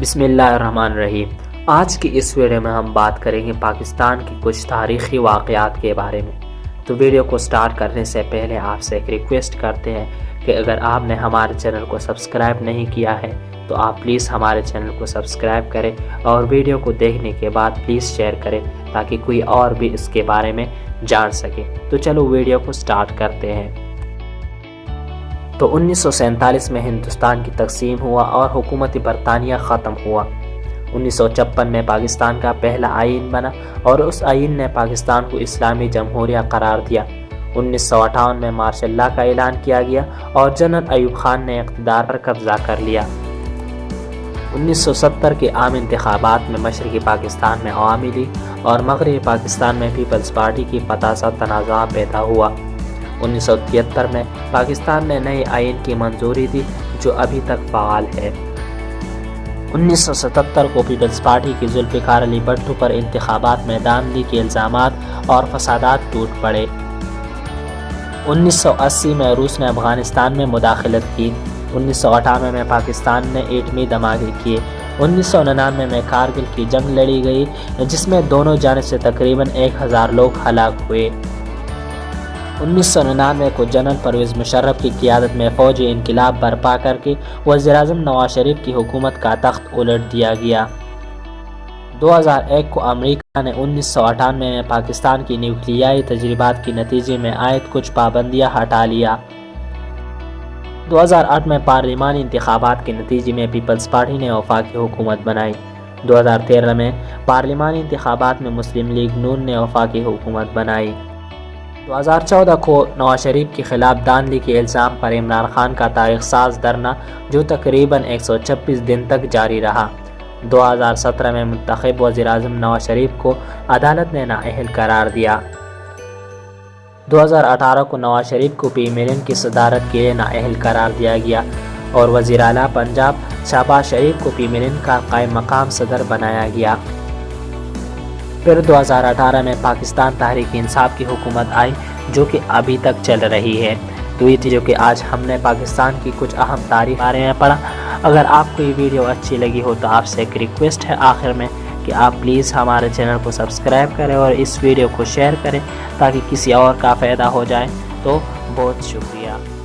بسم اللہ الرحمن الرحیم۔ آج کی اس ویڈیو میں ہم بات کریں گے پاکستان کی کچھ تاریخی واقعات کے بارے میں۔ تو ویڈیو کو سٹارٹ کرنے سے پہلے آپ سے ایک ریکویسٹ کرتے ہیں کہ اگر آپ نے ہمارے چینل کو سبسکرائب نہیں کیا ہے تو آپ پلیز ہمارے چینل کو سبسکرائب کریں اور ویڈیو کو دیکھنے کے بعد پلیز شیئر کریں تاکہ کوئی اور بھی اس کے بارے میں جان سکے۔ تو چلو ویڈیو کو سٹارٹ کرتے ہیں۔ تو 1947 میں ہندوستان کی تقسیم ہوا اور حکومت برطانیہ ختم ہوا۔ 1956 میں پاکستان کا پہلا آئین بنا اور اس آئین نے پاکستان کو اسلامی جمہوریہ قرار دیا۔ 1958 میں مارشل لا کا اعلان کیا گیا اور جنرل ایوب خان نے اقتدار پر قبضہ کر لیا۔ 1970 کے عام انتخابات میں مشرقی پاکستان میں عوامی لیگ اور مغربی پاکستان میں پیپلز پارٹی کی فتح سے تنازع پیدا ہوا۔ 1973 میں پاکستان نے نئے آئین کی منظوری دی جو ابھی تک فعال ہے۔ 1977 کو پیپلز پارٹی کی ذوالفقار علی بھٹو پر انتخابات میں دھاندلی کے الزامات اور فسادات ٹوٹ پڑے۔ 1980 میں روس نے افغانستان میں مداخلت کی۔ 1998 میں پاکستان نے ایٹمی دھماکے کیے۔ 1999 میں کارگل کی جنگ لڑی گئی جس میں دونوں جانب سے تقریباً 1000 لوگ ہلاک ہوئے۔ 1999 کو جنرل پرویز مشرف کی قیادت میں فوجی انقلاب برپا کر کے وزیر اعظم نواز شریف کی حکومت کا تخت الٹ دیا گیا۔ 2001 کو امریکہ نے 1998 میں پاکستان کی نیوکلیائی تجربات کے نتیجے میں عائد کچھ پابندیاں ہٹا لیا۔ 2008 میں پارلیمانی انتخابات کے نتیجے میں پیپلز پارٹی نے وفاقی حکومت بنائی۔ 2013 میں پارلیمانی انتخابات میں مسلم لیگ نون نے وفاقی حکومت بنائی۔ 2014 کو نواز شریف کے خلاف دھاندلی کے الزام پر عمران خان کا تاریخ ساز دھرنا جو تقریباً 126 دن تک جاری رہا۔ 2017 میں منتخب وزیر اعظم نواز شریف کو عدالت نے نااہل قرار دیا۔ 2018 کو نواز شریف کو پی ملن کی صدارت کے لیے نااہل قرار دیا گیا اور وزیر اعلیٰ پنجاب شہباز شریف کو پی ملن کا قائم مقام صدر بنایا گیا۔ پھر 2018 میں پاکستان تحریک انصاف کی حکومت آئی جو کہ ابھی تک چل رہی ہے۔ تو یہ تھی جو کہ آج ہم نے پاکستان کی کچھ اہم تاریخ بارے میں پڑھا۔ اگر آپ کو یہ ویڈیو اچھی لگی ہو تو آپ سے ایک ریکویسٹ ہے آخر میں کہ آپ پلیز ہمارے چینل کو سبسکرائب کریں اور اس ویڈیو کو شیئر کریں تاکہ کسی اور کا فائدہ ہو جائے۔ تو بہت شکریہ۔